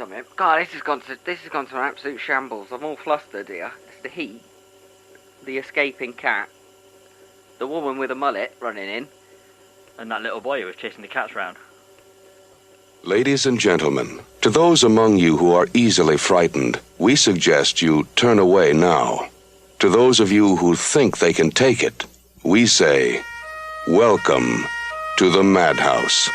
something. God, this has gone to an absolute shambles. I'm all flustered here. It's the heat, the escaping cat, the woman with a mullet running in, and that little boy who was chasing the cats round. Ladies and gentlemen, to those among you who are easily frightened, we suggest you turn away now. To those of you who think they can take it, we say, welcome to the Madhouse.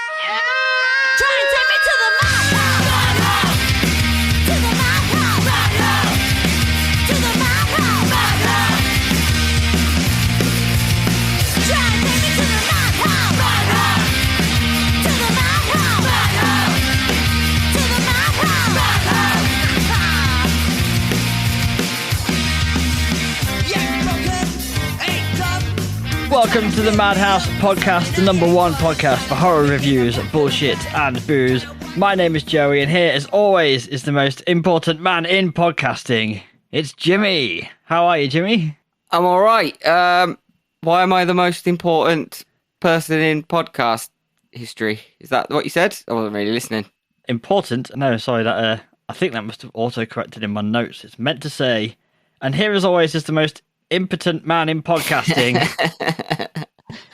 Welcome to the Madhouse podcast, the number one podcast for horror reviews, bullshit and booze. My name is Joey, and here, as always, is the most important man in podcasting. It's Jimmy. How are you, Jimmy? I'm all right. Why am I the most important person in podcast history? Is that what you said? I wasn't really listening. Important? No, sorry. That I think that must have auto-corrected in my notes. It's meant to say, and here, as always, is the most impotent man in podcasting.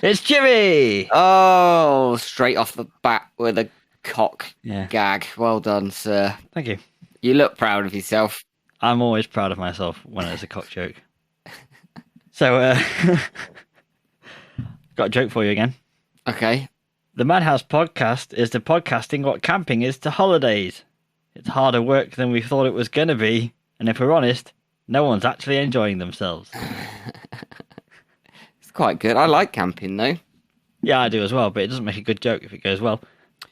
It's Jimmy. Oh, straight off the bat with a cock gag. Well done, sir. Thank you. You look proud of yourself. I'm always proud of myself when it's a cock joke. So, got a joke for you again. Okay. The Madhouse podcast is to podcasting what camping is to holidays. It's harder work than we thought it was going to be, and if we're honest, no one's actually enjoying themselves. It's quite good. I like camping, though. Yeah, I do as well, but it doesn't make a good joke if it goes well.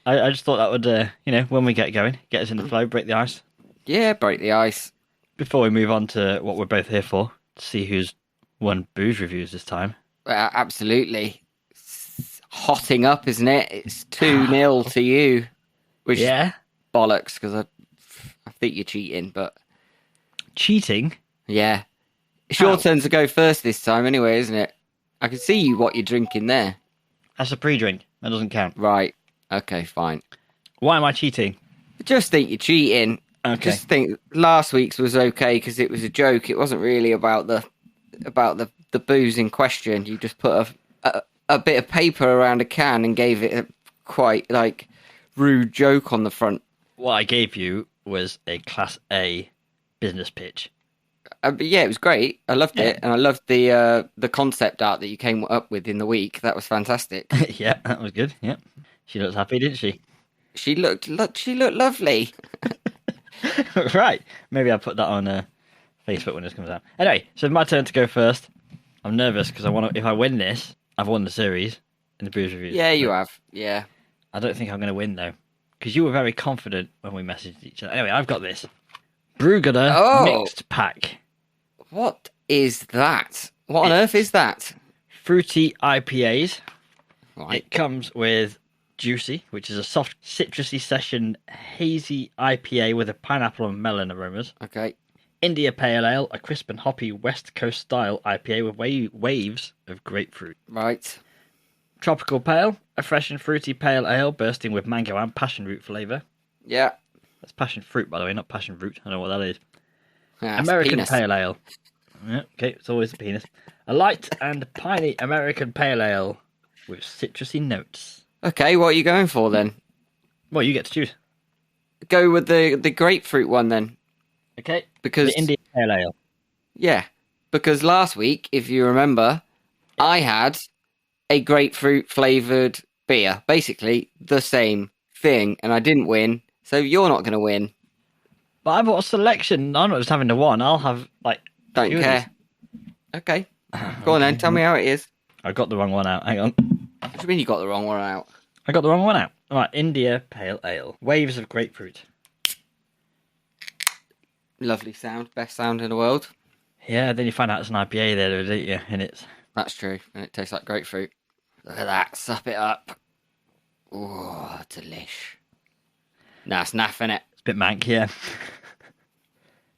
I just thought that would, when we get going, get us in the flow, break the ice. Yeah, break the ice. Before we move on to what we're both here for, to see who's won booze reviews this time. Absolutely. It's hotting up, isn't it? It's 2-0 to you. Which is bollocks, because I think you're cheating, but... Cheating? Yeah. It's your turn to go first this time anyway, isn't it? I can see what you're drinking there. That's a pre-drink. That doesn't count. Right. Okay, fine. Why am I cheating? I just think you're cheating. Okay. Just think last week's was okay because it was a joke. It wasn't really about the booze in question. You just put a bit of paper around a can and gave it a quite rude joke on the front. What I gave you was a Class A business pitch. But yeah, it was great. I loved it, and I loved the concept art that you came up with in the week. That was fantastic. Yeah, that was good. Yeah, she looked happy, didn't she? She looked lovely. Right, maybe I'll put that on Facebook when this comes out. Anyway, so it's my turn to go first. I'm nervous because if I win this, I've won the series in the booze reviews. Yeah, you have. Yeah. I don't think I'm going to win though, because you were very confident when we messaged each other. Anyway, I've got this. Brewgutter mixed pack. What is that? What on earth is that? Fruity IPAs. Right. It comes with Juicy, which is a soft citrusy session hazy IPA with a pineapple and melon aromas. Okay. India Pale Ale, a crisp and hoppy West Coast style IPA with waves of grapefruit. Right. Tropical Pale, a fresh and fruity pale ale bursting with mango and passion root flavour. Yeah. That's passion fruit, by the way, not passion root. I don't know what that is. Yeah, American penis. Pale Ale. Yeah, okay, it's always a penis. A light and piney American Pale Ale with citrusy notes. Okay, what are you going for then? Well, you get to choose. Go with the grapefruit one then. Okay. Because the India Pale Ale. Yeah, because last week, if you remember, I had a grapefruit flavoured beer. Basically, the same thing, and I didn't win, so you're not going to win. But I bought a selection. I'm not just having the one. I'll have, Don't care. Okay. Go on then, tell me how it is. I got the wrong one out. Hang on. What do you mean you got the wrong one out? I got the wrong one out. All right, India Pale Ale. Waves of grapefruit. Lovely sound. Best sound in the world. Yeah, then you find out it's an IPA there, don't you? And it's... That's true. And it tastes like grapefruit. Look at that. Sup it up. Oh, delish. Nah, it's naff, innit? It's a bit mank, yeah.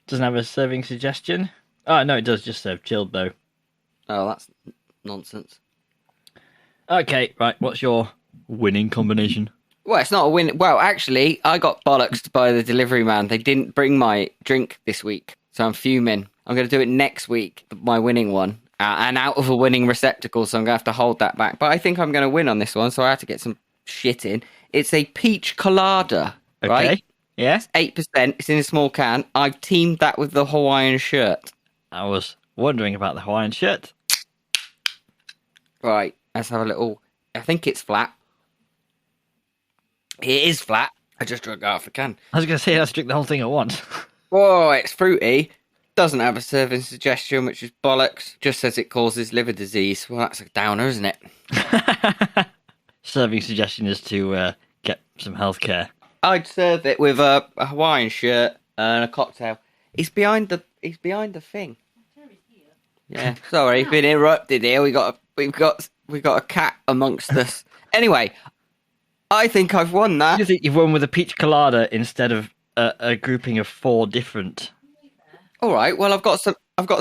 Doesn't have a serving suggestion. Oh, no, it does just serve chilled, though. Oh, that's nonsense. Okay, right, what's your winning combination? Well, it's not a win. Well, actually, I got bollocksed by the delivery man. They didn't bring my drink this week, so I'm fuming. I'm going to do it next week, my winning one, and out of a winning receptacle, so I'm going to have to hold that back. But I think I'm going to win on this one, so I have to get some shit in. It's a peach colada, right? Okay. Yeah. It's 8%. It's in a small can. I've teamed that with the Hawaiian shirt. I was wondering about the Hawaiian shirt. Right, let's have a little... I think it's flat. It is flat. I just drank half a can. I was going to say, let's drink the whole thing at once. Whoa, it's fruity. Doesn't have a serving suggestion, which is bollocks. Just says it causes liver disease. Well, that's a downer, isn't it? Serving suggestion is to get some healthcare. I'd serve it with a Hawaiian shirt and a cocktail. He's behind the thing. Yeah, sorry, been interrupted here. We've got a cat amongst us. Anyway, I think I've won that. You think you've won with a peach colada instead of a grouping of 4 different? All right. Well, I've got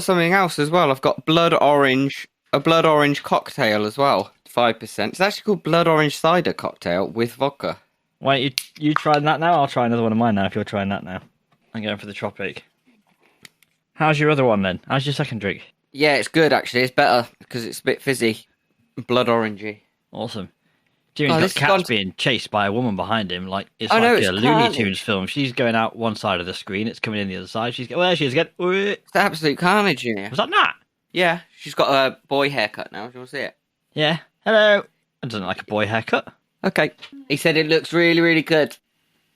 something else as well. I've got a blood orange cocktail as well. 5%. It's actually called blood orange cider cocktail with vodka. Why don't you try that now? I'll try another one of mine now if you're trying that now. I'm going for the Tropic. How's your other one then? How's your second drink? Yeah, it's good actually. It's better because it's a bit fizzy. Blood orangey. Awesome. Jimmy's got cats being chased by a woman behind him. Like it's a Looney Tunes film. She's going out one side of the screen. It's coming in the other side. There she is again. It's absolute carnage in here. Was that Nat? Yeah, she's got a boy haircut now. Do you want to see it? Yeah. Hello. I don't like a boy haircut. Okay. He said it looks really, really good.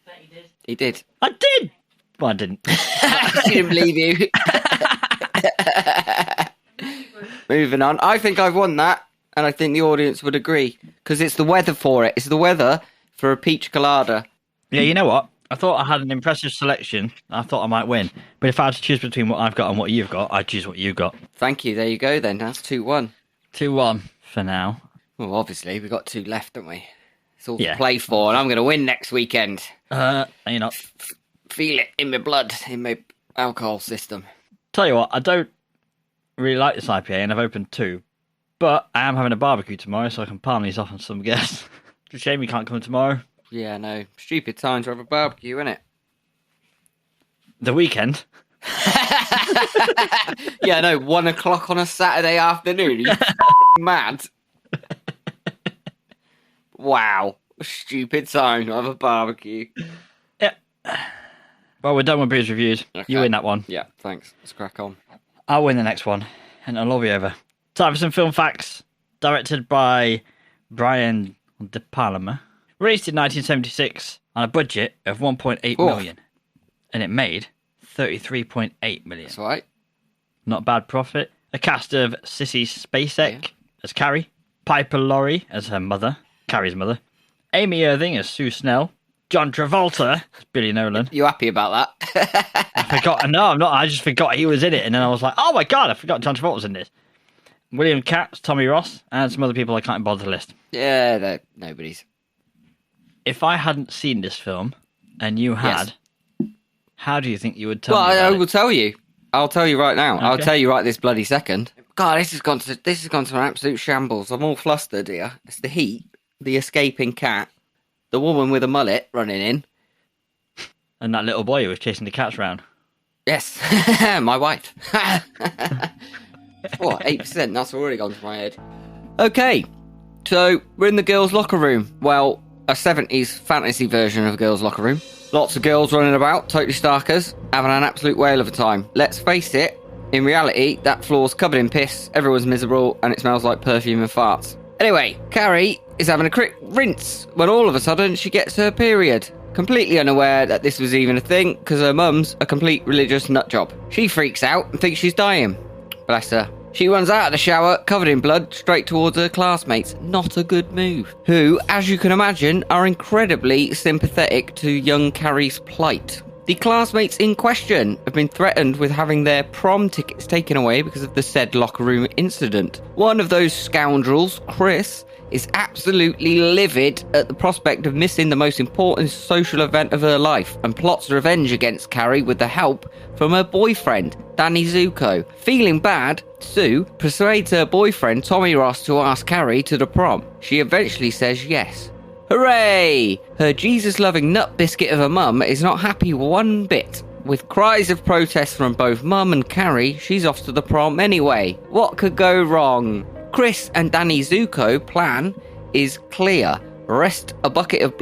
Bet he did. He did. I did. Well, I didn't. She didn't believe you. Moving on. I think I've won that, and I think the audience would agree because it's the weather for it. It's the weather for a peach colada. Yeah, you know what? I thought I had an impressive selection. I thought I might win, but if I had to choose between what I've got and what you've got, I'd choose what you got. Thank you. There you go. Then that's 2-1. 2-1 for now. Well, obviously we've got 2 left, don't we? It's all to play for, and I'm going to win next weekend. You're not. Feel it in my blood, in my alcohol system. Tell you what, I don't really like this IPA, and I've opened 2, but I am having a barbecue tomorrow, so I can palm these off on some guests. It's a shame you can't come tomorrow. Yeah, no. Stupid time to have a barbecue, isn't it? The weekend. Yeah, no. 1 o'clock on a Saturday afternoon. Are you mad? Wow. Stupid time to have a barbecue. Yeah. Well, we're done with Booze Reviews. Okay. You win that one. Yeah, thanks. Let's crack on. I'll win the next one, and it'll all be over. Time for some film facts. Directed by Brian De Palma. Released in 1976 on a budget of 1.8 million. And it made 33.8 million. That's right. Not bad profit. A cast of Sissy Spacek as Carrie. Piper Laurie as her mother. Carrie's mother. Amy Irving as Sue Snell. John Travolta as Billy Nolan. You happy about that? I forgot. No, I'm not. I just forgot he was in it. And then I was like, oh my God, I forgot John Travolta was in this. William Katz, Tommy Ross, and some other people I can't bother to list. Yeah, nobody's. If I hadn't seen this film, and you had, how do you think you would tell me about I will tell you. I'll tell you right now. Okay. I'll tell you right this bloody second. God, this has gone to an absolute shambles. I'm all flustered here. It's the heat, the escaping cat, the woman with a mullet running in, and that little boy who was chasing the cats round. Yes, my wife. What, 8%? That's already gone to my head. Okay, so we're in the girls' locker room. Well, a 70s fantasy version of a girls' locker room. Lots of girls running about, totally starkers, having an absolute whale of a time. Let's face it, in reality, that floor's covered in piss, everyone's miserable, and it smells like perfume and farts. Anyway, Carrie is having a quick rinse when all of a sudden she gets her period. Completely unaware that this was even a thing, because her mum's a complete religious nutjob. She freaks out and thinks she's dying. Bless her. She runs out of the shower, covered in blood, straight towards her classmates. Not a good move. Who, as you can imagine, are incredibly sympathetic to young Carrie's plight. The classmates in question have been threatened with having their prom tickets taken away because of the said locker room incident. One of those scoundrels, Chris, is absolutely livid at the prospect of missing the most important social event of her life and plots revenge against Carrie with the help from her boyfriend, Danny Zuko. Feeling bad, Sue persuades her boyfriend, Tommy Ross, to ask Carrie to the prom. She eventually says yes. Hooray! Her Jesus-loving nut biscuit of a mum is not happy one bit. With cries of protest from both Mum and Carrie, she's off to the prom anyway. What could go wrong? Chris and Danny Zuko plan is clear. Rest a bucket of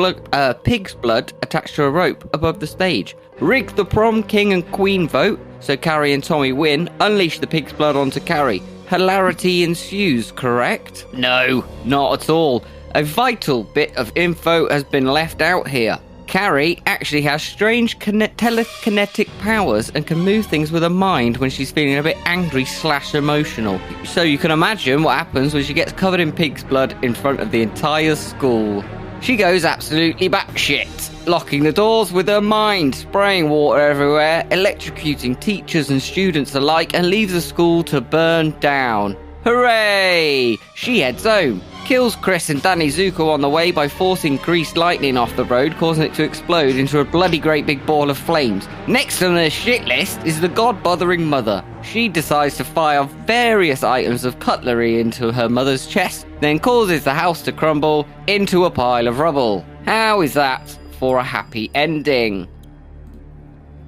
pig's blood attached to a rope above the stage. Rig the prom king and queen vote so Carrie and Tommy win. Unleash the pig's blood onto Carrie. Hilarity ensues, correct? No, not at all. A vital bit of info has been left out here. Carrie actually has strange telekinetic powers and can move things with her mind when she's feeling a bit angry/emotional. So you can imagine what happens when she gets covered in pig's blood in front of the entire school. She goes absolutely batshit, locking the doors with her mind, spraying water everywhere, electrocuting teachers and students alike, and leaves the school to burn down. Hooray! She heads home. Kills Chris and Danny Zuko on the way by forcing greased lightning off the road, causing it to explode into a bloody great big ball of flames. Next on her shit list is the god-bothering mother. She decides to fire various items of cutlery into her mother's chest, then causes the house to crumble into a pile of rubble. How is that for a happy ending?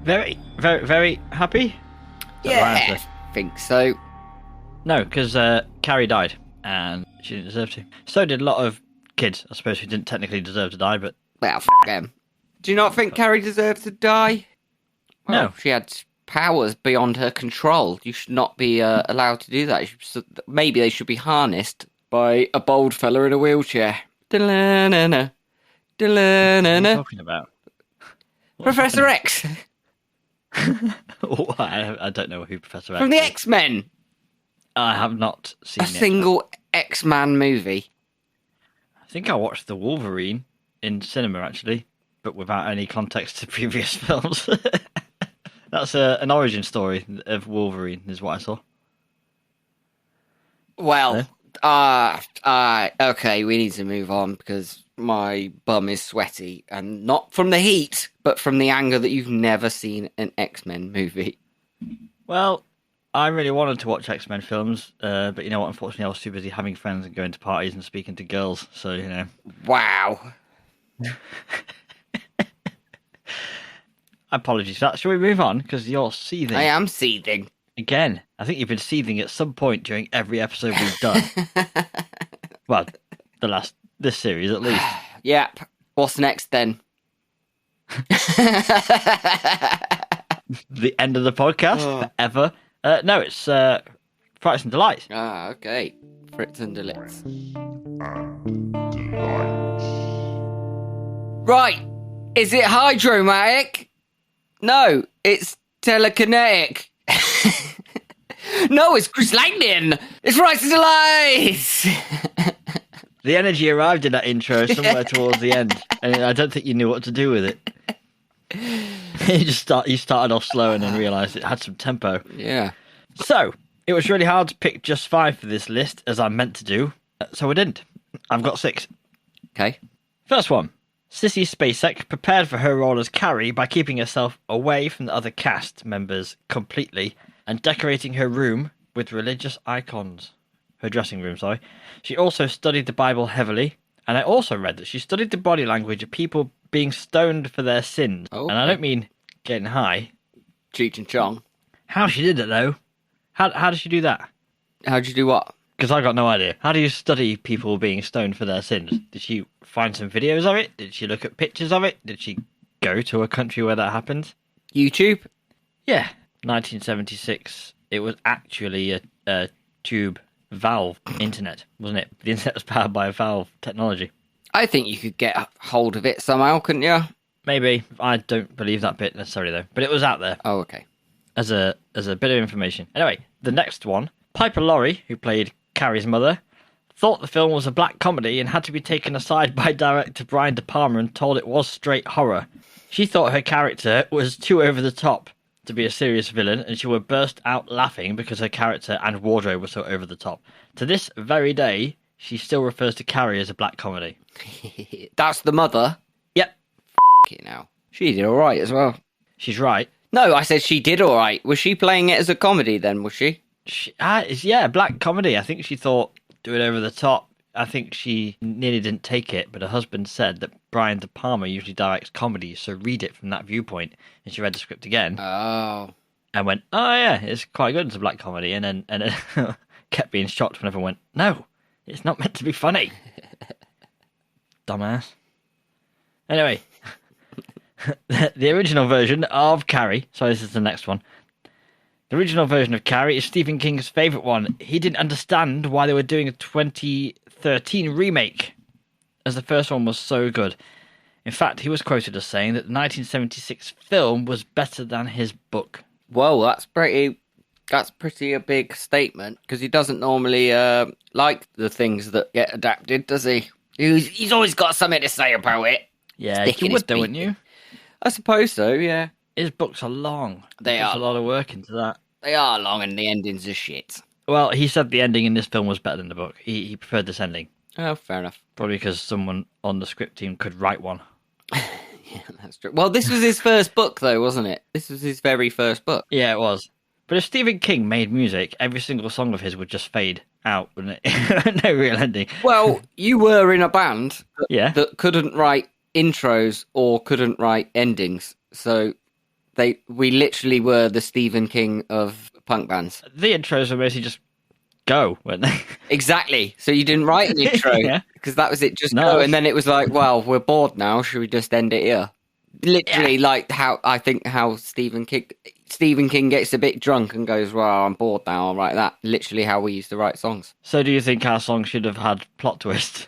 Very, very, very happy? Yeah, I think so. No, because Carrie died, and she didn't deserve to. So did a lot of kids, I suppose, who didn't technically deserve to die, but... Well, f*** them. Do you not think Carrie deserved to die? Well, No. She had powers beyond her control. You should not be allowed to do that. Maybe they should be harnessed by a bold fella in a wheelchair. Da-la-na-na. What are you Da-la-na-na. talking about? Professor X Oh, I don't know who Professor X from the is. X-Men. I have not seen A it. single X-Man movie. I think I watched The Wolverine in cinema, actually, but without any context to previous films. That's an origin story of Wolverine, is what I saw. Well, okay, we need to move on because my bum is sweaty, and not from the heat, but from the anger that you've never seen an X-Men movie. Well, I really wanted to watch X-Men films, but you know what, unfortunately I was too busy having friends and going to parties and speaking to girls, so, you know. Wow. Apologies for that. Shall we move on? Because you're seething. I am seething. Again, I think you've been seething at some point during every episode we've done. Well, this series at least. Yep. What's next then? The end of the podcast, forever. No, it's Frights and Delights. Ah, okay. Fritz and Delitz. Right. Is it hydromatic? No, it's telekinetic. No, it's Chris Lightning. It's Frights and Delights. The energy arrived in that intro somewhere towards the end, and I don't think you knew what to do with it. You started off slow and then realised it had some tempo. Yeah. So, it was really hard to pick just 5 for this list, as I meant to do, so I didn't. I've got 6. Okay. First one. Sissy Spacek prepared for her role as Carrie by keeping herself away from the other cast members completely and decorating her room with religious icons. Her dressing room, sorry. She also studied the Bible heavily, and I also read that she studied the body language of people being stoned for their sins. Oh, and I don't mean getting high. Cheech and Chong. How she did it, though? How does she do that? How'd you do what? Because I got no idea. How do you study people being stoned for their sins? Did she find some videos of it? Did she look at pictures of it? Did she go to a country where that happens? YouTube? Yeah. 1976. It was actually a tube valve internet, wasn't it? The internet was powered by a valve technology. I think you could get hold of it somehow, couldn't you? Maybe. I don't believe that bit necessarily, though. But it was out there Oh, okay. as a bit of information. Anyway, the next one. Piper Laurie, who played Carrie's mother, thought the film was a black comedy and had to be taken aside by director Brian De Palma and told it was straight horror. She thought her character was too over the top to be a serious villain, and she would burst out laughing because her character and wardrobe were so over the top. To this very day, she still refers to Carrie as a black comedy. That's the mother. Yep. It now. She did alright as well. She's right. No, I said she did alright. Was she playing it as a comedy then, was she? Yeah, black comedy. I think she thought, do it over the top. I think she nearly didn't take it, but her husband said that Brian De Palma usually directs comedy, so read it from that viewpoint. And she read the script again. Oh. And went, oh yeah, it's quite good as a black comedy. And then kept being shocked when everyone went, no, it's not meant to be funny. Dumbass. Anyway, the original version of Carrie, sorry, this is the next one. The original version of Carrie is Stephen King's favourite one. He didn't understand why they were doing a 2013 remake, as the first one was so good. In fact, he was quoted as saying that the 1976 film was better than his book. Whoa, that's pretty a big statement, because he doesn't normally like the things that get adapted, does he? He's always got something to say about it. Yeah, you would though, wouldn't you? I suppose so, yeah. His books are long. There's a lot of work into that. They are long and the endings are shit. Well, he said the ending in this film was better than the book. He preferred this ending. Oh, fair enough. Probably because someone on the script team could write one. Yeah, that's true. Well, this was his first book, though, wasn't it? This was his very first book. Yeah, it was. But if Stephen King made music, every single song of his would just fade out, wouldn't it? No real ending. Well, you were in a band that couldn't write intros or couldn't write endings. So we literally were the Stephen King of punk bands. The intros were mostly just go, weren't they? Exactly. So you didn't write an intro because that was it, just go. And then it was like, well, we're bored now. Should we just end it here? Literally, like how Stephen King gets a bit drunk and goes, well, I'm bored now, I'll write that. Literally how we used to write songs. So do you think our song should have had plot twists?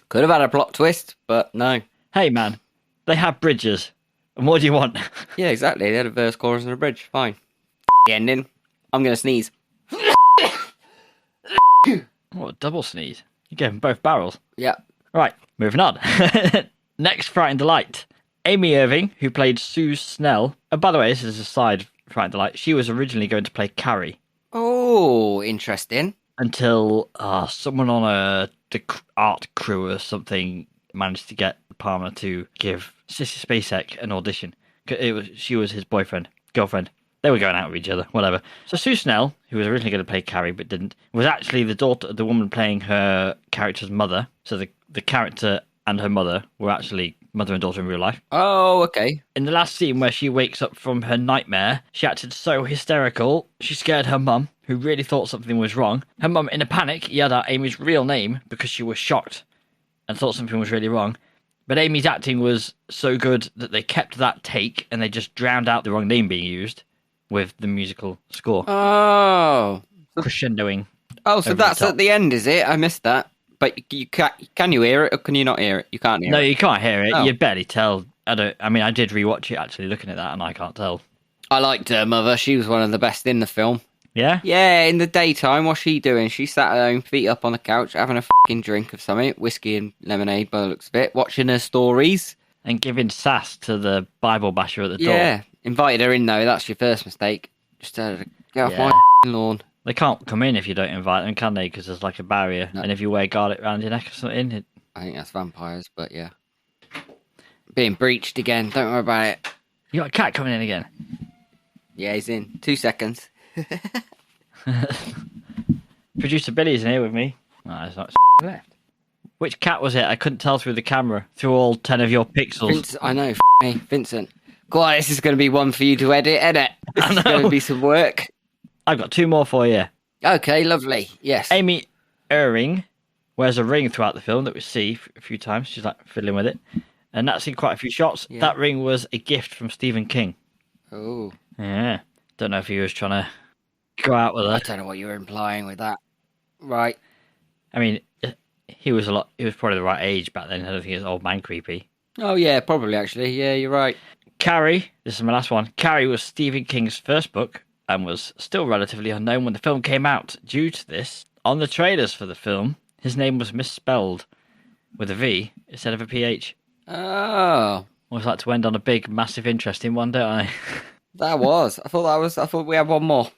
Could have had a plot twist, but no. Hey, man, they have bridges. And what do you want? Yeah, exactly. They had a verse, chorus, and a bridge. Fine. The ending. I'm going to sneeze. What a double sneeze. You gave them both barrels. Yeah. Right, moving on. Next, Frightened Delight. Amy Irving, who played Sue Snell. And by the way, this is a side Frightened Delight. She was originally going to play Carrie. Oh, interesting. Until someone on the art crew or something managed to get Palmer to give Sissy Spacek an audition. She was his girlfriend. They were going out with each other, whatever. So Sue Snell, who was originally going to play Carrie but didn't, was actually the daughter of the woman playing her character's mother. So the character and her mother were actually mother and daughter in real life. Oh, okay. In the last scene where she wakes up from her nightmare, she acted so hysterical, she scared her mum, who really thought something was wrong. Her mum, in a panic, yelled out Amy's real name because she was shocked and thought something was really wrong. But Amy's acting was so good that they kept that take and they just drowned out the wrong name being used with the musical score. Oh. Crescendoing. Oh, so that's at the end, is it? I missed that. But can you hear it or can you not hear it? You can't hear it. No, you can't hear it. Oh. You'd barely tell. I did rewatch it actually looking at that and I can't tell. I liked her mother. She was one of the best in the film. Yeah? Yeah, in the daytime, what's she doing? She sat at home, feet up on the couch, having a fucking drink of something, whiskey and lemonade by the looks of it, watching her stories. And giving sass to the Bible basher at the door. Yeah, invited her in though, that's your first mistake. Just tell her to get off my lawn. They can't come in if you don't invite them, can they? Because there's like a barrier. No. And if you wear garlic around your neck or something... I think that's vampires, but yeah. Being breached again, don't worry about it. You got a cat coming in again? Yeah, he's in. 2 seconds. Producer Billy's in here with me. No, there's not left. Which cat was it? I couldn't tell through the camera, through all 10 of your pixels. I know, me, Vincent. Go on, this is going to be one for you to edit, innit? This is going to be some work. I've got 2 more for you. Okay, lovely. Yes. Amy Irving wears a ring throughout the film that we see a few times. She's like fiddling with it. And that's in quite a few shots. Yeah. That ring was a gift from Stephen King. Oh. Yeah. Don't know if he was trying to go out with her. I don't know what you were implying with that. Right. I mean, he was probably the right age back then. I don't think he was old man creepy. Oh, yeah, probably, actually. Yeah, you're right. Carrie, this is my last one. Carrie was Stephen King's first book and was still relatively unknown when the film came out. Due to this, on the trailers for the film, his name was misspelled with a V instead of a PH. Oh. Always like to end on a big, massive, interesting one, don't I? That was. I thought we had one more.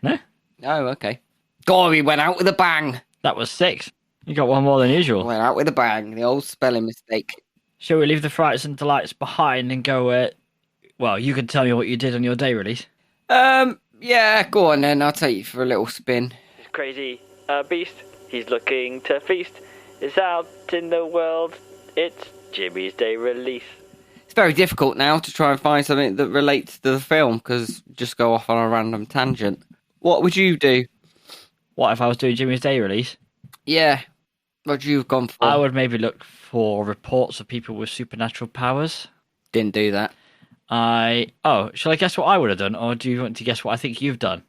No? Oh, okay. God, we went out with a bang. That was 6. You got one more than usual. Went out with a bang. The old spelling mistake. Shall we leave the frights and delights behind and go, well, you can tell me what you did on your day release? Yeah, go on then. I'll take you for a little spin. Crazy beast. He's looking to feast. is out in the world. It's Jimmy's Day release. It's very difficult now to try and find something that relates to the film, because just go off on a random tangent. What would you do? What if I was doing Jimmy's Day release? Yeah. What would you have gone for? I would maybe look for reports of people with supernatural powers. Didn't do that. Shall I guess what I would have done, or do you want to guess what I think you've done?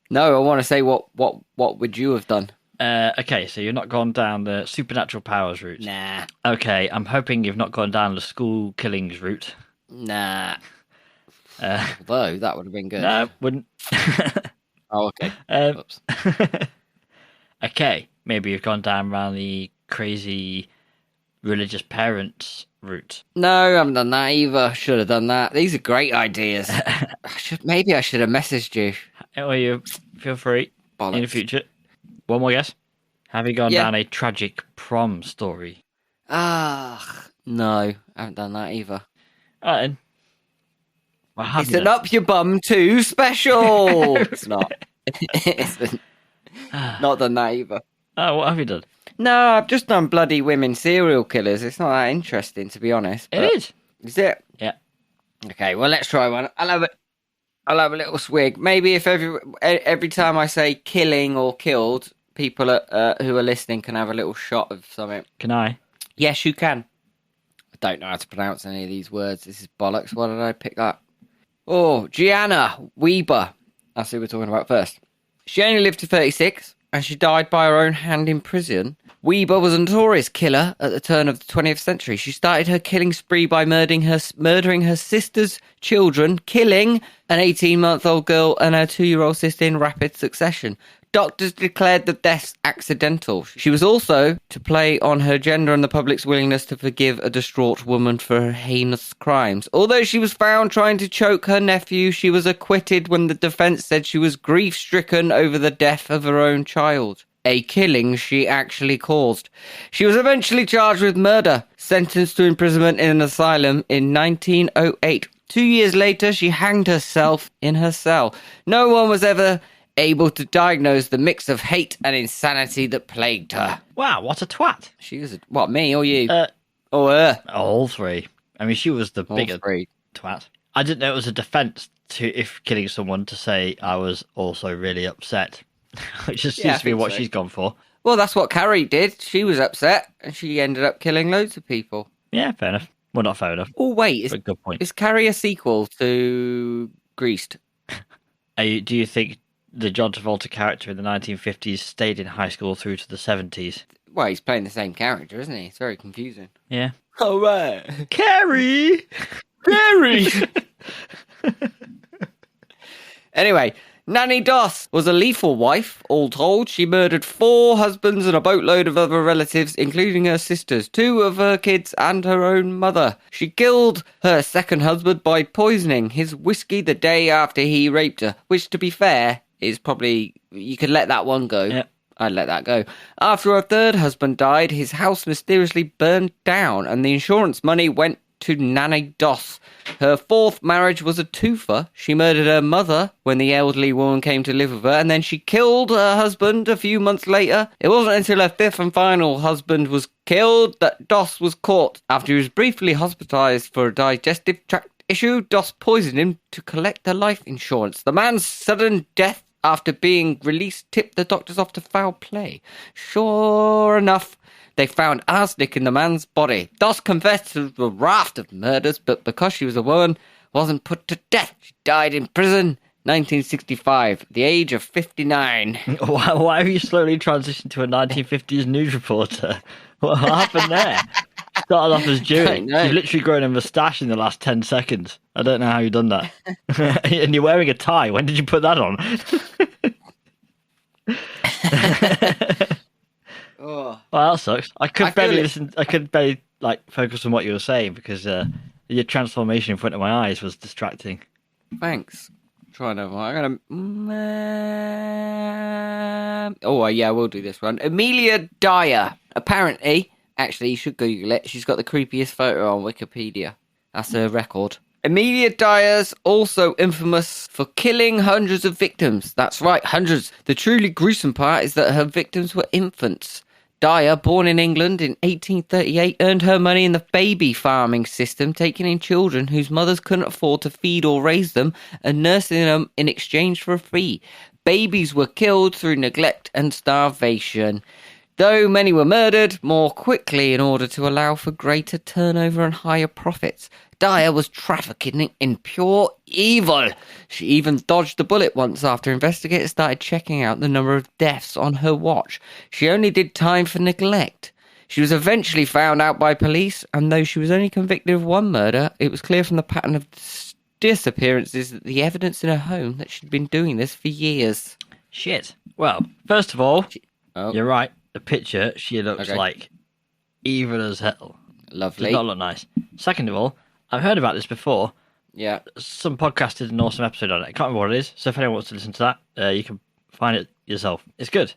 No, I want to say what would you have done? Okay, so you've not gone down the supernatural powers route. Nah. Okay, I'm hoping you've not gone down the school killings route. Nah. Although, that would have been good. No, wouldn't. Oh, okay. Oops. Okay, maybe you've gone down around the crazy religious parents route. No, I haven't done that either. Should have done that. These are great ideas. Maybe I should have messaged you. Or you feel free Bollocks. in the future. One more guess. Have you gone down a tragic prom story? No, I haven't done that either. All right, then. Well, have It's you an done? Up Your Bum 2 special! It's not. It's not done that either. Oh, what have you done? No, I've just done bloody women serial killers. It's not that interesting, to be honest. It is. Is it? Yeah. Okay, well, let's try one. I'll have a little swig. Maybe if every time I say killing or killed, people who are listening can have a little shot of something. Can I? Yes, you can. I don't know how to pronounce any of these words. This is bollocks. What did I pick up? Oh, Gianna Weber. That's who we're talking about first. She only lived to 36, and she died by her own hand in prison. Weber was a notorious killer at the turn of the 20th century. She started her killing spree by murdering her sister's children, killing an 18-month-old girl and her 2-year-old sister in rapid succession. Doctors declared the deaths accidental. She was also to play on her gender and the public's willingness to forgive a distraught woman for her heinous crimes. Although she was found trying to choke her nephew, she was acquitted when the defence said she was grief-stricken over the death of her own child. A killing she actually caused. She was eventually charged with murder, sentenced to imprisonment in an asylum in 1908. 2 years later, she hanged herself in her cell. No one was ever able to diagnose the mix of hate and insanity that plagued her. Wow, what a twat. She was what, me or you? Or her? All three. I mean, she was the bigger three. twat. I didn't know it was a defence to if killing someone to say I was also really upset, which just seems to be what she's gone for. Well, that's what Carrie did. She was upset, and she ended up killing loads of people. Yeah, fair enough. Well, not fair enough. Oh, wait. But good point. Is Carrie a sequel to Greased? Do you think the John Travolta character in the 1950s stayed in high school through to the 70s? Well, he's playing the same character, isn't he? It's very confusing. Yeah. Oh, right. Carrie! Carrie! Anyway, Nanny Doss was a lethal wife, all told. She murdered 4 husbands and a boatload of other relatives, including her sisters, 2 of her kids, and her own mother. She killed her second husband by poisoning his whiskey the day after he raped her, which, to be fair, is probably... You could let that one go. Yep. I'd let that go. After her third husband died, his house mysteriously burned down, and the insurance money went to Nanny Doss. Her 4th marriage was a twofer. She murdered her mother when the elderly woman came to live with her, and then she killed her husband a few months later. It wasn't until her 5th and final husband was killed that Doss was caught. After he was briefly hospitalised for a digestive tract issue, Doss poisoned him to collect the life insurance. The man's sudden death after being released tipped the doctors off to foul play. Sure enough, they found arsenic in the man's body. Doss confessed to a raft of murders, but because she was a woman, wasn't put to death. She died in prison 1965, at the age of 59. Why have you slowly transitioned to a 1950s news reporter? What happened there? Started off as Joey. You've literally grown a moustache in the last 10 seconds. I don't know how you've done that. And you're wearing a tie. When did you put that on? Oh. Well, that sucks. I could barely listen. I could barely focus on what you were saying because your transformation in front of my eyes was distracting. Thanks. I'm gonna. Oh yeah, we'll do this one. Amelia Dyer. Apparently, actually, you should Google it. She's got the creepiest photo on Wikipedia. That's her record. Amelia Dyer's also infamous for killing hundreds of victims. That's right, hundreds. The truly gruesome part is that her victims were infants. Dyer, born in England in 1838, earned her money in the baby farming system, taking in children whose mothers couldn't afford to feed or raise them and nursing them in exchange for a fee. Babies were killed through neglect and starvation, though many were murdered more quickly in order to allow for greater turnover and higher profits. Dyer was trafficking in pure evil. She even dodged a bullet once after investigators started checking out the number of deaths on her watch. She only did time for neglect. She was eventually found out by police, and though she was only convicted of one murder, it was clear from the pattern of disappearances that the evidence in her home that she'd been doing this for years. Shit. Well, first of all, You're right. The picture, she looks like evil as hell. Lovely. Does not look nice. Second of all, I've heard about this before. Yeah. Some podcast did an awesome episode on it. I can't remember what it is, so if anyone wants to listen to that, you can find it yourself. It's good.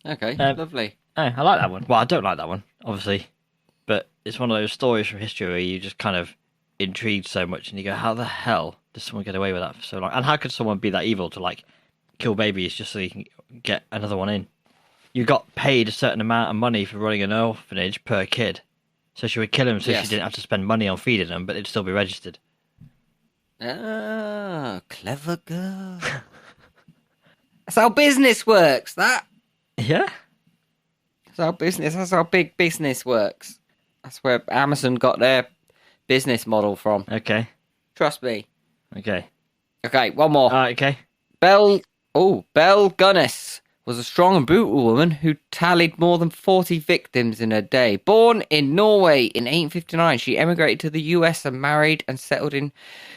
Okay, lovely. I like that one. Well, I don't like that one, obviously. But it's one of those stories from history where you just kind of intrigued so much and you go, how the hell did someone get away with that for so long? And how could someone be that evil to, like, kill babies just so you can get another one in? You got paid a certain amount of money for running an orphanage per kid. So she would kill him so she didn't have to spend money on feeding them, but they'd still be registered. Ah, clever girl. That's how business works, that. Yeah? That's how big business works. That's where Amazon got their business model from. Okay. Trust me. Okay. Okay, one more. Okay. Belle Gunness was a strong and brutal woman who tallied more than 40 victims in her day. Born in Norway in 1859, she emigrated to the US and married and settled in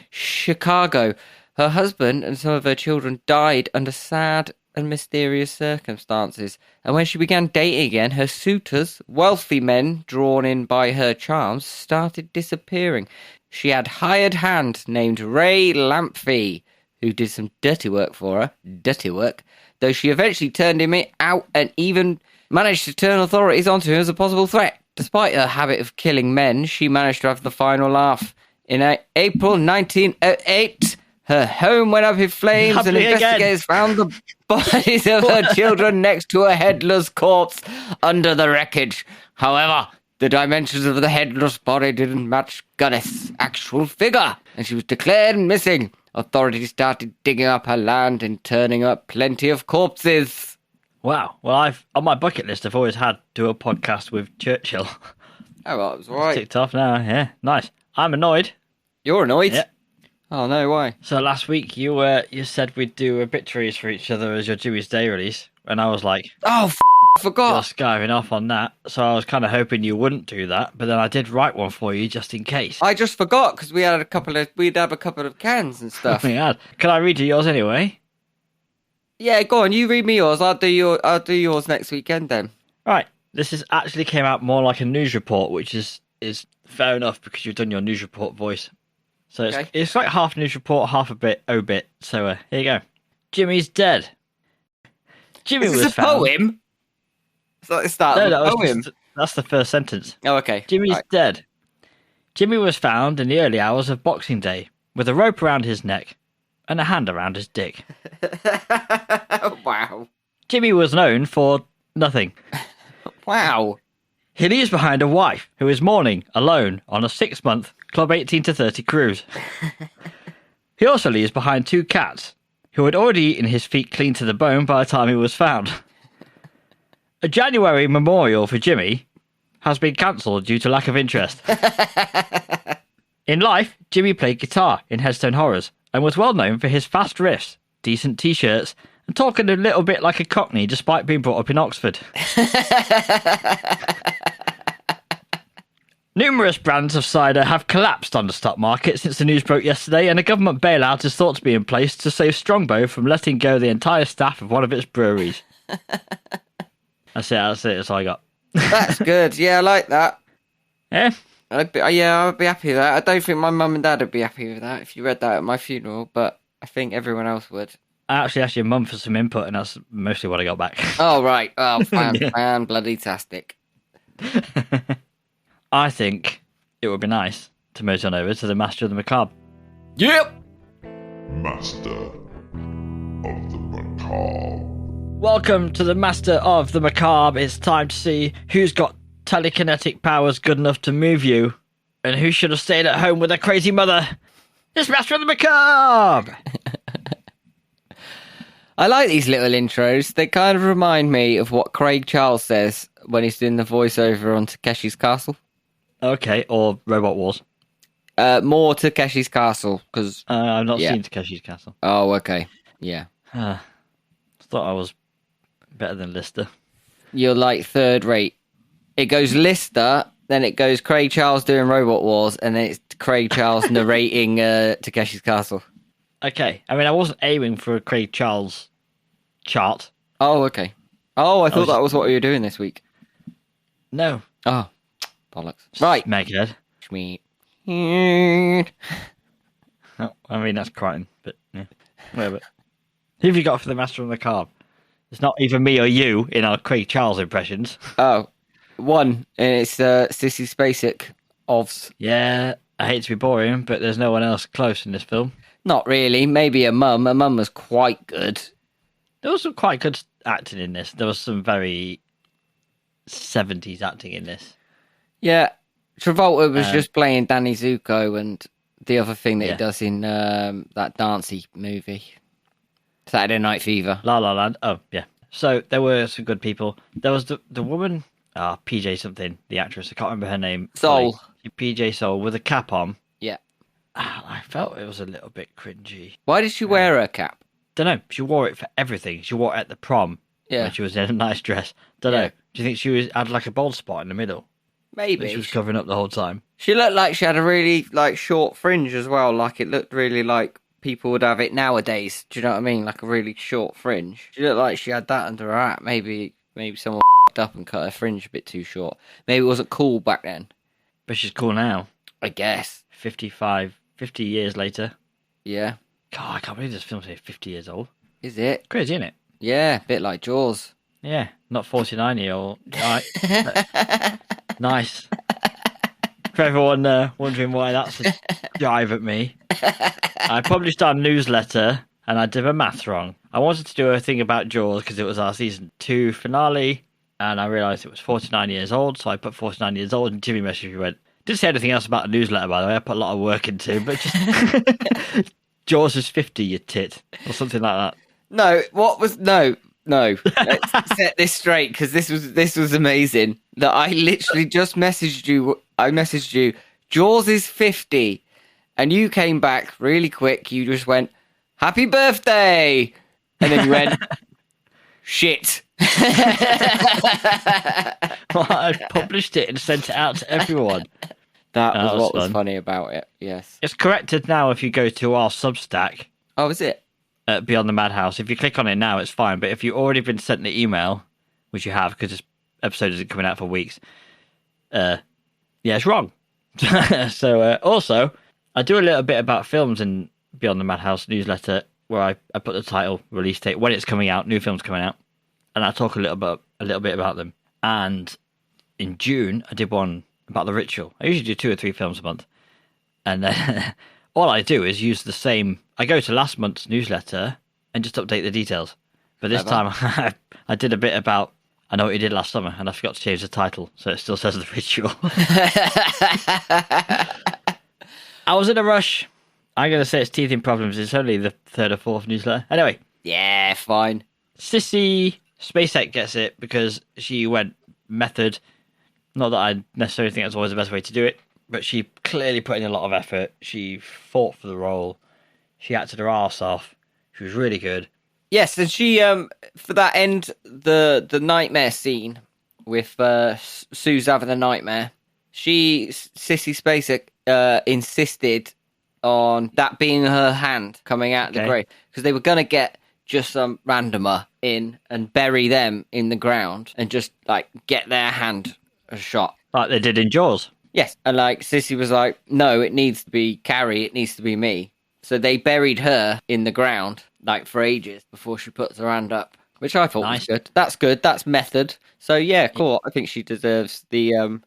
Chicago. Her husband and some of her children died under sad and mysterious circumstances. And when she began dating again, her suitors, wealthy men drawn in by her charms, started disappearing. She had hired hand named Ray Lamphy, who did some dirty work for her. Dirty work. Though she eventually turned him out and even managed to turn authorities onto him as a possible threat. Despite her habit of killing men, she managed to have the final laugh. In April 1908, her home went up in flames and investigators found the bodies of her children next to a headless corpse under the wreckage. However, the dimensions of the headless body didn't match Gunness' actual figure, and she was declared missing. Authorities started digging up her land and turning up plenty of corpses. Wow. Well, on my bucket list, I've always had to do a podcast with Churchill. Oh, well, it was all right. Ticked off now, yeah. Nice. I'm annoyed. You're annoyed? Yeah. Oh, no, why? So last week, you said we'd do obituaries for each other as your Jimmy's Day release, and I was like... Oh, I forgot. You're skiving off on that, so I was kind of hoping you wouldn't do that, but then I did write one for you just in case. I just forgot, because we'd have a couple of cans and stuff. We had. Can I read you yours anyway? Yeah, go on, you read me yours. I'll do yours next weekend then. Right. This actually came out more like a news report, which is fair enough because you've done your news report voice. So it's like half news report, half a bit obit. So here you go. Jimmy's dead. Jimmy was found. Poem? It's like the start of a poem. That's the first sentence. Oh, okay. Jimmy's dead. Jimmy was found in the early hours of Boxing Day with a rope around his neck and a hand around his dick. Wow. Jimmy was known for nothing. Wow. He leaves behind a wife who is mourning alone on a 6-month Club 18 to 30 cruise. He also leaves behind 2 cats who had already eaten his feet clean to the bone by the time he was found. A January memorial for Jimmy has been cancelled due to lack of interest. In life, Jimmy played guitar in Headstone Horrors and was well known for his fast riffs, decent t-shirts, and talking a little bit like a Cockney despite being brought up in Oxford. Numerous brands of cider have collapsed on the stock market since the news broke yesterday, and a government bailout is thought to be in place to save Strongbow from letting go the entire staff of one of its breweries. That's it, that's all I got. That's good, yeah, I like that. Yeah? I'd be happy with that. I don't think my mum and dad would be happy with that if you read that at my funeral, but I think everyone else would. I actually asked your mum for some input, and that's mostly what I got back. Oh, right. Oh, fan bloody tastic. I think it would be nice to move on over to the Master of the Macabre. Yep! Master of the Macabre. Welcome to the Master of the Macabre. It's time to see who's got telekinetic powers good enough to move you and who should have stayed at home with a crazy mother. It's Master of the Macabre! I like these little intros. They kind of remind me of what Craig Charles says when he's doing the voiceover on Takeshi's Castle. Okay, or Robot Wars. More Takeshi's Castle, because... I've not seen Takeshi's Castle. Oh, okay. Yeah. I thought I was better than Lister. You're like third rate. It goes Lister, then it goes Craig Charles doing Robot Wars, and then it's Craig Charles narrating Takeshi's Castle. Okay, I mean, I wasn't aiming for a Craig Charles chart. Oh, okay. Oh, I thought that was what you were doing this week. No. Oh, bollocks. Right. Meghead. Schmeat. Oh, I mean, that's Crichton, but yeah. Whatever. Who have you got for the Master of the Macabre? It's not even me or you in our Craig Charles impressions. Oh, one, and it's Sissy Spacek of... Yeah, I hate to be boring, but there's no one else close in this film. Not really. Maybe a mum. A mum was quite good. There was some quite good acting in this. There was some very 70s acting in this. Yeah. Travolta was just playing Danny Zuko and the other thing that he does in that dancey movie. Saturday Night Fever. La La Land. Oh, yeah. So there were some good people. There was the woman, PJ something, the actress. I can't remember her name. Soul. PJ Soul with a cap on. Yeah. I felt it was a little bit cringy. Why did she wear her cap? Don't know. She wore it for everything. She wore it at the prom. Yeah. When she was in a nice dress. Don't know. Do you think she had like a bald spot in the middle? Maybe. That she was covering up the whole time. She looked like she had a really short fringe as well. Like it looked really like people would have it nowadays. Do you know what I mean? Like a really short fringe. She looked like she had that under her hat. Maybe someone up and cut her fringe a bit too short. Maybe it wasn't cool back then. But she's cool now. I guess. 50 years later. Yeah. God, I can't believe this film's 50 years old. Is it? Crazy, isn't it? Yeah, a bit like Jaws. Yeah, not 49-year-old. Right. Nice. For everyone wondering why that's a jive at me, I published our newsletter and I did my maths wrong. I wanted to do a thing about Jaws because it was our season 2 finale, and I realised it was 49 years old, so I put 49 years old, and Jimmy messaged me went, didn't say anything else about the newsletter, by the way. I put a lot of work into it, but just Jaws is 50, you tit, or something like that. No, Let's set this straight, because this was amazing. That I literally just messaged you. I messaged you. Jaws is 50, and you came back really quick. You just went, "Happy birthday," and then you went, "Shit." Well, I published it and sent it out to everyone. That was what was fun. funny about it. Yes, it's corrected now. If you go to our Substack. Oh, is it? Beyond the Madhouse. If you click on it now, it's fine. But if you've already been sent the email, which you have, because this episode isn't coming out for weeks, it's wrong. So, also, I do a little bit about films in Beyond the Madhouse newsletter, where I put the title, release date, when it's coming out, new films coming out, and I talk a little bit about them. And in June, I did one about The Ritual. I usually do 2 or 3 films a month, and then all I do is use the same. I go to last month's newsletter and just update the details. But this time I did a bit about I Know What You Did Last Summer, and I forgot to change the title, so it still says The Ritual. I was in a rush. I'm going to say it's teething problems. It's only the 3rd or 4th newsletter. Anyway. Yeah, fine. Sissy Spacek gets it because she went method. Not that I necessarily think that's always the best way to do it, but she clearly put in a lot of effort. She fought for the role. She acted her arse off. She was really good. Yes, and she for that end the nightmare scene with Sue's having a nightmare. Sissy Spacek insisted on that being her hand coming out of the grave, because they were gonna get just some randomer in and bury them in the ground and just like get their hand a shot like they did in Jaws. Yes, and like Sissy was like, no, it needs to be Carrie, it needs to be me. So they buried her in the ground, like, for ages before she puts her hand up, which I thought was good. That's good. That's method. So, yeah, cool. I think she deserves the...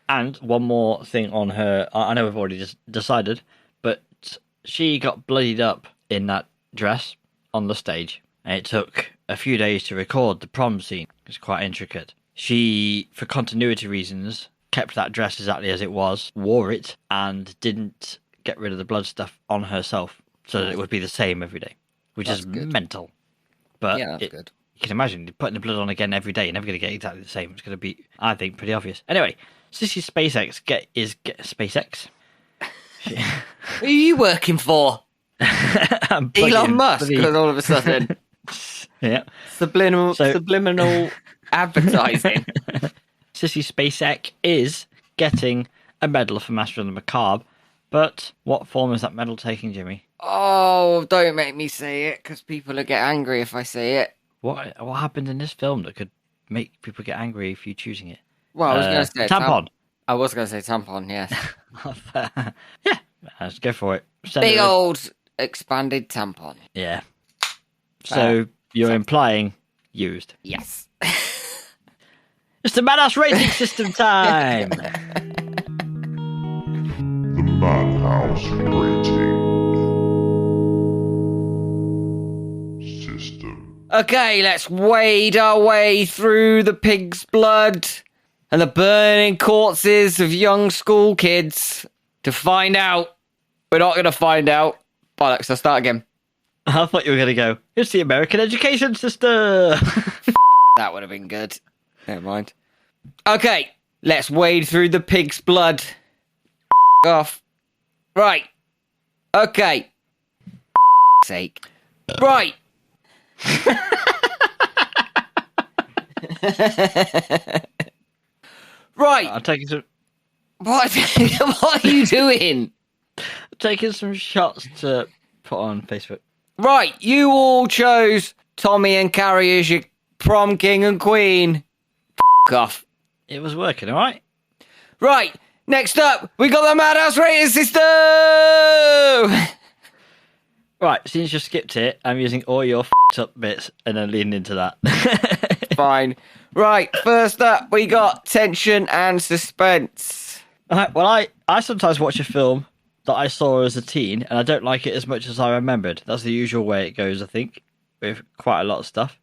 And one more thing on her. I know we've already just decided, but she got bloodied up in that dress on the stage. And it took a few days to record the prom scene. It's quite intricate. She, for continuity reasons, kept that dress exactly as it was, wore it, and didn't get rid of the blood stuff on herself so that it would be the same every day, which is mental. But yeah, that's good. You can imagine putting the blood on again every day. You're never going to get exactly the same. It's going to be, I think, pretty obvious. Anyway, Sissy SpaceX SpaceX. Who are you working for? Elon Musk, because all of a sudden. Yeah. Subliminal advertising. Sissy SpaceX is getting a medal for Master of the Macabre, but what form is that medal taking, Jimmy? Oh, don't make me say it, because people will get angry if I say it. What happened in this film that could make people get angry if you choosing it? Well, I was going to say tampon. I was going to say tampon, yes. Yeah, let's go for it. Big old expanded tampon. Yeah. So you're implying used. Yes. It's the Madhouse rating system time. The Madhouse rating system. Okay, let's wade our way through the pig's blood and the burning corpses of young school kids to find out. We're not going to find out. Bollocks, I'll start again. I thought you were going to go, it's the American education system. That would have been good. Never mind. Okay, let's wade through the pig's blood. Off. Right. Okay. Sake. Right. Right. I'm taking some... What are you doing? Taking some shots to put on Facebook. Right, you all chose Tommy and Carrie as your prom king and queen. Off. It was working, all right? Right, next up, we got the Madhouse rating system! Right, since you skipped it, I'm using all your up bits and then leaning into that. Fine. Right, first up, we got tension and suspense. Alright, well, I sometimes watch a film that I saw as a teen, and I don't like it as much as I remembered. That's the usual way it goes, I think, with quite a lot of stuff.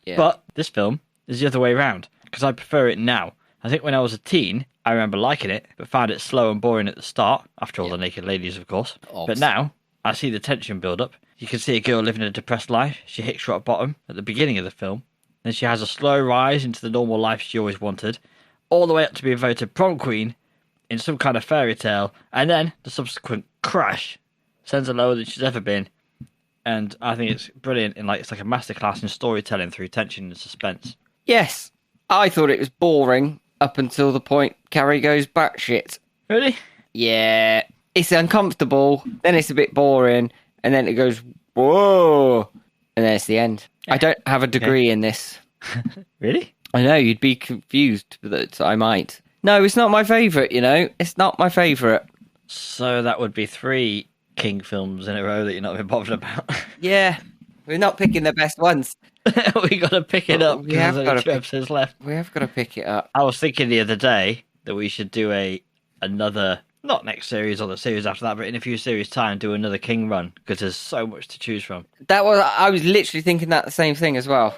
Yeah. But this film is the other way around, because I prefer it now. I think when I was a teen, I remember liking it, but found it slow and boring at the start, after all the naked ladies, of course. But now, I see the tension build up. You can see a girl living a depressed life. She hits rock bottom at the beginning of the film. Then she has a slow rise into the normal life she always wanted, all the way up to be voted prom queen in some kind of fairy tale, and then the subsequent crash sends her lower than she's ever been. And I think it's brilliant it's like a masterclass in storytelling through tension and suspense. Yes, I thought it was boring up until the point Carrie goes batshit. Really? Yeah, it's uncomfortable, then it's a bit boring, and then it goes, whoa, and then it's the end. Yeah. I don't have a degree in this. Really? I know, you'd be confused, but I might. No, it's not my favourite, you know? It's not my favourite. So that would be 3 King films in a row that you're not been bothered about. Yeah, we're not picking the best ones. We got to pick it up. We have got 2 episodes left. We have got to pick it up. I was thinking the other day that we should do another, not next series or the series after that, but in a few series' time, do another King run, because there's so much to choose from. I was literally thinking that the same thing as well.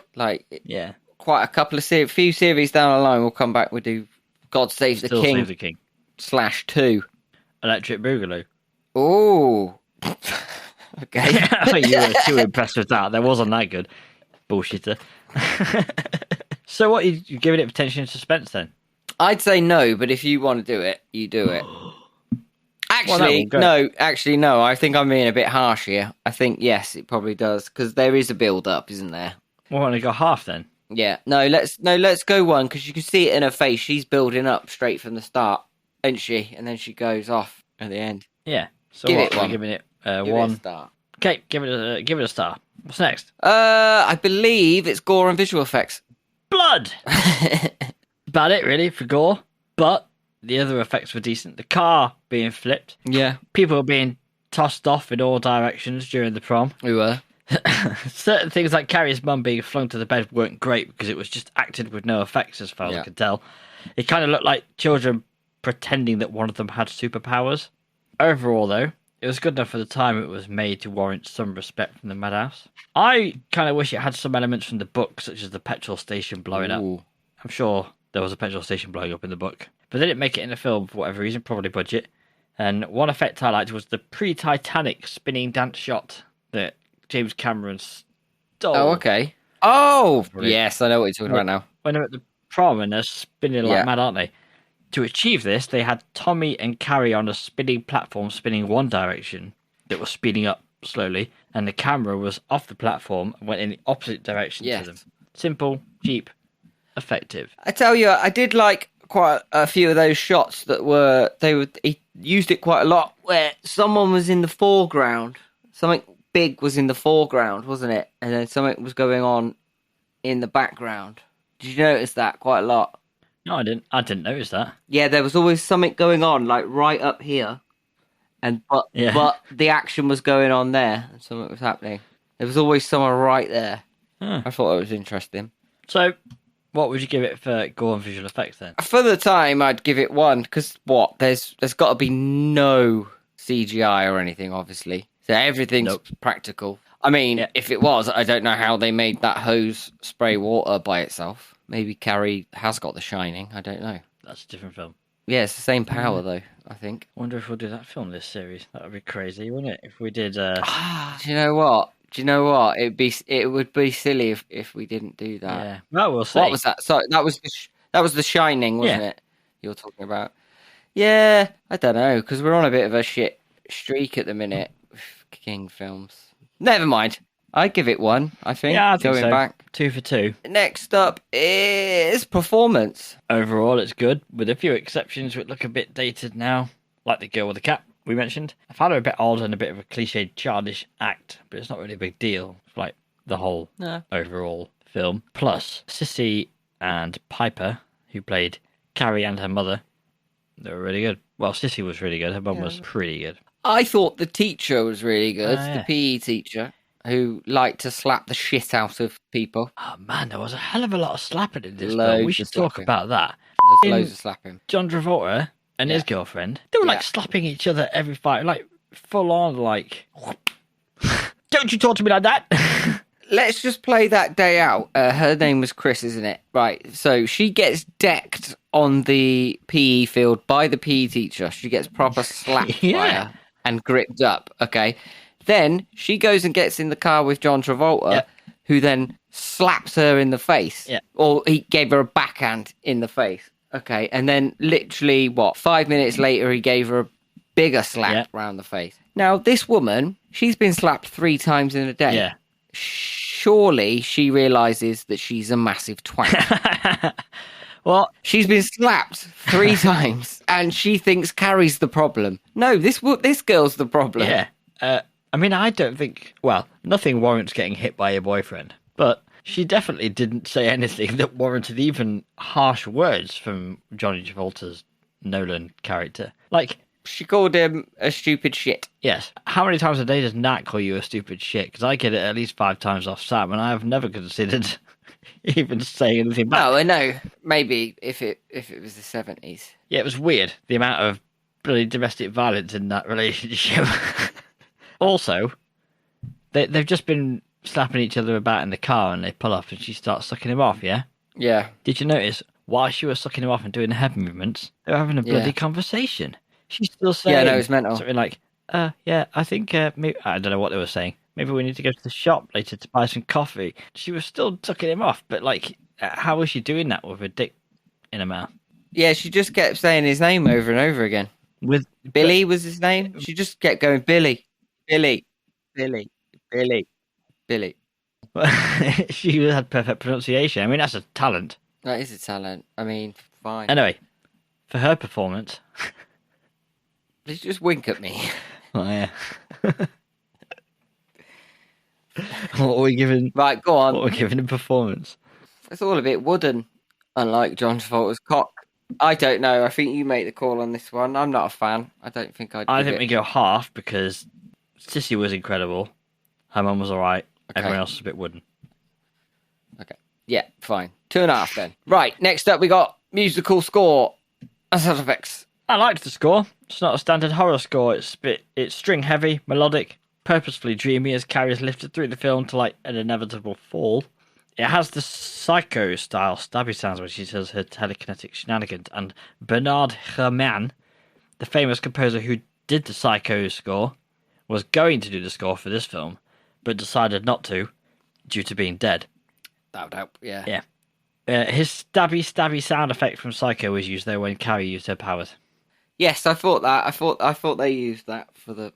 Yeah. Quite a couple of few series down the line, we'll come back, we'll do God Save the King. Save the King. /2. Electric Boogaloo. Ooh. Okay. You were too impressed with that. That wasn't that good. Bullshitter. So what, you giving it tension and suspense then? I'd say no, but if you want to do it, you do it. Actually, no. I think I'm being a bit harsh here. I think, yes, it probably does, because there is a build-up, isn't there? Well, only got half then. Yeah. Let's go one, because you can see it in her face. She's building up straight from the start, isn't she? And then she goes off at the end. Yeah. So give it one. Giving it give 1. It a star. Okay, give it a star. What's next? I believe it's gore and visual effects. Blood! About it, really, for gore. But the other effects were decent. The car being flipped. Yeah. People being tossed off in all directions during the prom. We were. Certain things like Carrie's mum being flung to the bed weren't great because it was just acted with no effects as far as I could tell. It kind of looked like children pretending that one of them had superpowers. Overall, though, It was good enough for the time it was made to warrant some respect from the Madhouse. I kind of wish it had some elements from the book, such as the petrol station blowing up. Ooh. I'm sure there was a petrol station blowing up in the book. But they didn't make it in the film for whatever reason, probably budget. And one effect I liked was the pre-Titanic spinning dance shot that James Cameron stole. Oh, okay. Oh, Brilliant. yes, I know what you're talking about now. When they're at the prom and they're spinning like mad, aren't they? To achieve this, they had Tommy and Carrie on a spinning platform spinning one direction that was speeding up slowly, and the camera was off the platform and went in the opposite direction to them. Simple, cheap, effective. I tell you, I did like quite a few of those shots he used it quite a lot where someone was in the foreground. Something big was in the foreground, wasn't it? And then something was going on in the background. Did you notice that quite a lot? No, I didn't. I didn't notice that. Yeah, there was always something going on, like right up here, but the action was going on there, and something was happening. There was always someone right there. Huh. I thought it was interesting. So, what would you give it for gore and visual effects then? For the time, I'd give it 1 because there's got to be no CGI or anything, obviously. So everything's practical. I mean, if it was, I don't know how they made that hose spray water by itself. Maybe Carrie has got The Shining. I don't know. That's a different film. Yeah, it's the same power though, I think. I wonder if we'll do that film this series. That would be crazy, wouldn't it? If we did. Do you know what? It would be silly if we didn't do that. Yeah. Well, we'll see. What was that? Sorry, that was The Shining, wasn't it? You're talking about. Yeah, I don't know because we're on a bit of a shit streak at the minute with King films. Never mind. I'd give it 1, I think. Yeah, I think going so. back. 2 for 2. Next up is performance. Overall, it's good, with a few exceptions which look a bit dated now, like the girl with the cat we mentioned. I found her a bit odd and a bit of a cliched, childish act, but it's not really a big deal. It's like the whole overall film. Plus, Sissy and Piper, who played Carrie and her mother, they were really good. Well, Sissy was really good. Her mum was pretty good. I thought the teacher was really good, yeah. the PE teacher, who liked to slap the shit out of people. Oh man, there was a hell of a lot of slapping in this Loads film. We of should talk slapping. about that. There's loads of slapping. John Travolta and his girlfriend, they were like slapping each other every fight, like full on, like, don't you talk to me like that. Let's just play that day out. Her name was Chris, isn't it? Right. So she gets decked on the PE field by the PE teacher. She gets proper slapped by her and gripped up. Okay. Then she goes and gets in the car with John Travolta, who then slaps her in the face. Yeah. Or he gave her a backhand in the face. Okay. And then literally, 5 minutes later, he gave her a bigger slap around the face. Now, this woman, she's been slapped 3 times in a day. Yeah. Surely she realises that she's a massive twat. Well, she's been slapped 3 times and she thinks Carrie's the problem. No, this girl's the problem. Yeah. I mean, I don't think... Well, nothing warrants getting hit by your boyfriend. But she definitely didn't say anything that warranted even harsh words from Johnny Travolta's Nolan character. Like... She called him a stupid shit. Yes. How many times a day does Nat call you a stupid shit? Because I get it at least 5 times off Sam, and I have never considered even saying anything back. No, I know. Maybe if it was the 70s. Yeah, it was weird, the amount of bloody domestic violence in that relationship. Also, they've just been slapping each other about in the car, and they pull up, and she starts sucking him off, yeah? Yeah. Did you notice, while she was sucking him off and doing the head movements, they were having a bloody conversation. She's still saying no, it's mental. Something like, I think, maybe, I don't know what they were saying. Maybe we need to go to the shop later to buy some coffee. She was still sucking him off, but like, how was she doing that with her dick in her mouth? Yeah, she just kept saying his name over and over again. With Billy was his name? She just kept going, Billy, Billy, Billy, Billy, Billy. She had perfect pronunciation. I mean, that's a talent. That is a talent. I mean, fine. Anyway, for her performance... Did you just wink at me? Oh, yeah. What are we giving? Right, go on. What are we giving in performance? It's all a bit wooden, unlike John Travolta's cock. I don't know. I think you make the call on this one. I'm not a fan. I don't think I'd I think we go half because Sissy was incredible. Her mum was alright. Okay. Everyone else was a bit wooden. Okay. Yeah, fine. 2.5 then. Right, next up we got musical score and sound effects. I liked the score. It's not a standard horror score. It's string heavy, melodic, purposefully dreamy as Carrie is lifted through the film to like an inevitable fall. It has the Psycho style stabby sounds when she does her telekinetic shenanigans, and Bernard Herrmann, the famous composer who did the Psycho score, was going to do the score for this film, but decided not to due to being dead. That would help, yeah. Yeah. His stabby sound effect from Psycho was used there when Carrie used her powers. Yes, I thought that. I thought they used that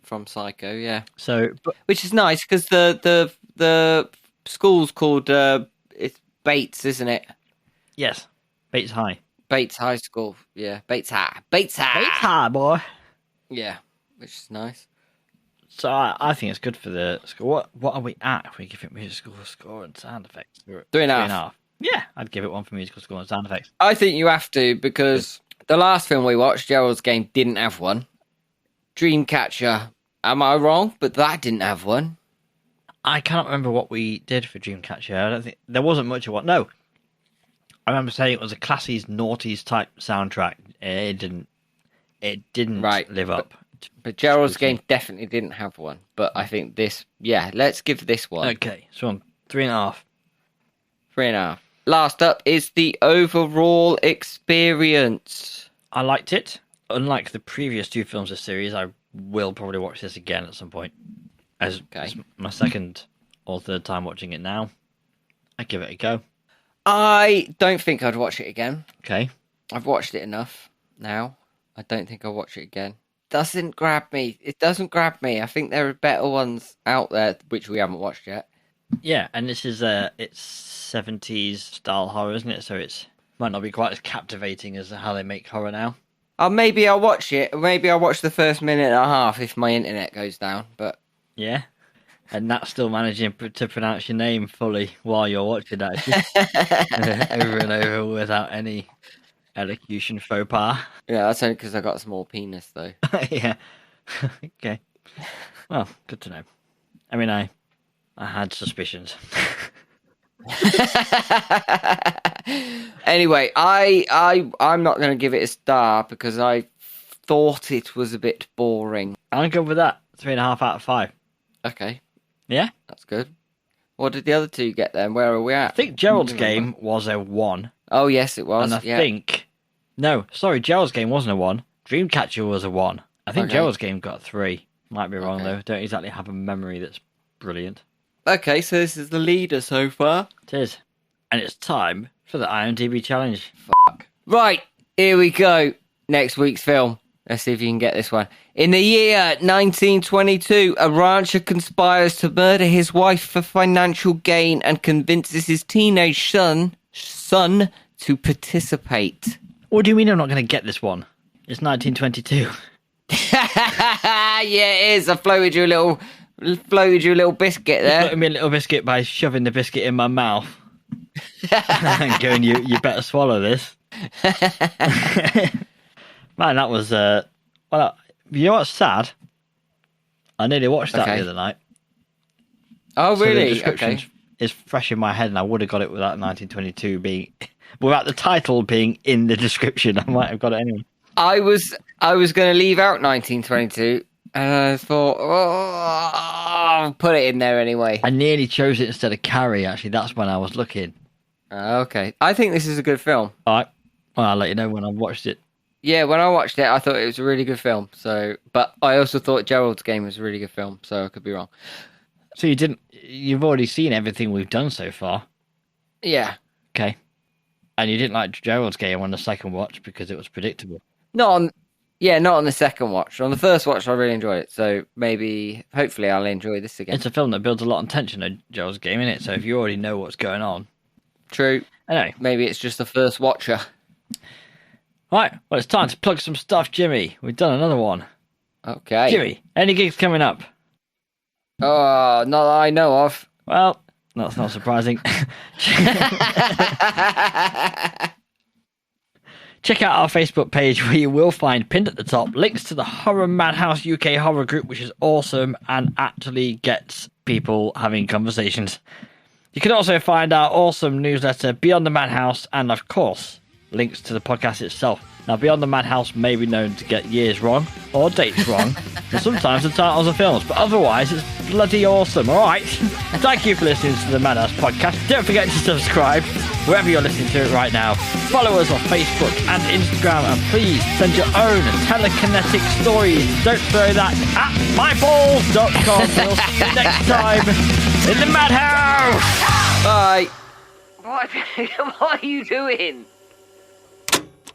from Psycho, yeah. So, which is nice because the school's called it's Bates, isn't it? Yes, Bates High. Bates High School, yeah. Bates High. Bates High, boy. Yeah, which is nice. So I think it's good for the score. What are we at if we give it musical score and sound effects? 3.5. Yeah, I'd give it 1 for musical score and sound effects. I think you have to because the last film we watched, Gerald's Game, didn't have one. Dreamcatcher, am I wrong? But that didn't have one. I cannot remember what we did for Dreamcatcher. I don't think there wasn't much of one. No, I remember saying it was a classies, noughties type soundtrack. It didn't live up. But Gerald's Game definitely didn't have one. But I think this, let's give this one. Okay, so I'm 3.5. 3.5. Last up is the overall experience. I liked it. Unlike the previous 2 films of the series, I will probably watch this again at some point. As my second or third time watching it now. I'd give it a go. I don't think I'd watch it again. Okay. I've watched it enough now. I don't think I'll watch it again. Doesn't grab me. It doesn't grab me. I think there are better ones out there which we haven't watched yet. Yeah, and this is it's 70s style horror, isn't it? So it's might not be quite as captivating as how they make horror now. Maybe I'll watch it. Maybe I'll watch the first minute and a half if my internet goes down. But yeah, and that's still managing to pronounce your name fully while you're watching that over and over without any elocution faux pas. Yeah, that's only because I got a small penis, though. Yeah. Okay. Well, good to know. I mean, I had suspicions. Anyway, I'm not going to give it a star because I thought it was a bit boring. I'm good with that. 3.5 out of 5. Okay. Yeah? That's good. What did the other 2 get then? Where are we at? I think Gerald's Game was a 1. Oh, yes, it was. And I think... No, sorry, Gerald's Game wasn't a 1. Dreamcatcher was a 1. I think Gerald's Game got 3. Might be wrong, though. Don't exactly have a memory that's brilliant. Okay, so this is the leader so far. It is. And it's time for the IMDb challenge. Right, here we go. Next week's film. Let's see if you can get this one. In the year 1922, a rancher conspires to murder his wife for financial gain and convinces his teenage son to participate. What do you mean I'm not going to get this one? It's 1922. Yeah, it is. I floated you a little biscuit there. Floated me a little biscuit by shoving the biscuit in my mouth. And going, you better swallow this. Man, that was... well, you know what's sad? I nearly watched that the other night. Oh, so really? The description is fresh in my head, and I would have got it without 1922 being... Without the title being in the description. I might have got it anyway. I was going to leave out 1922, and I thought, I'll put it in there anyway. I nearly chose it instead of Carrie, actually. That's when I was looking. Okay. I think this is a good film. All right. Well, I'll let you know when I've watched it. Yeah, when I watched it, I thought it was a really good film. But I also thought Gerald's Game was a really good film, so I could be wrong. So you've already seen everything we've done so far? Yeah. Okay. And you didn't like Gerald's Game on the second watch because it was predictable? Not on the second watch. On the first watch, I really enjoyed it. So hopefully I'll enjoy this again. It's a film that builds a lot of tension on Gerald's Game, innit? So if you already know what's going on. True. Anyway. Maybe it's just the first watcher. Right, well, it's time to plug some stuff, Jimmy. We've done another one. Okay. Jimmy, any gigs coming up? Oh, not that I know of. Well, that's not surprising. Check out our Facebook page where you will find pinned at the top links to the Horror Madhouse UK horror group, which is awesome and actually gets people having conversations. You can also find our awesome newsletter Beyond the Madhouse and, of course, links to the podcast itself. Now, Beyond the Madhouse may be known to get years wrong, or dates wrong, and sometimes the titles of films, but otherwise it's bloody awesome, alright? Thank you for listening to the Madhouse podcast. Don't forget to subscribe wherever you're listening to it right now. Follow us on Facebook and Instagram, and please send your own telekinetic stories. Don't throw that at myballs.com. We'll see you next time in the Madhouse! Bye. What are you doing?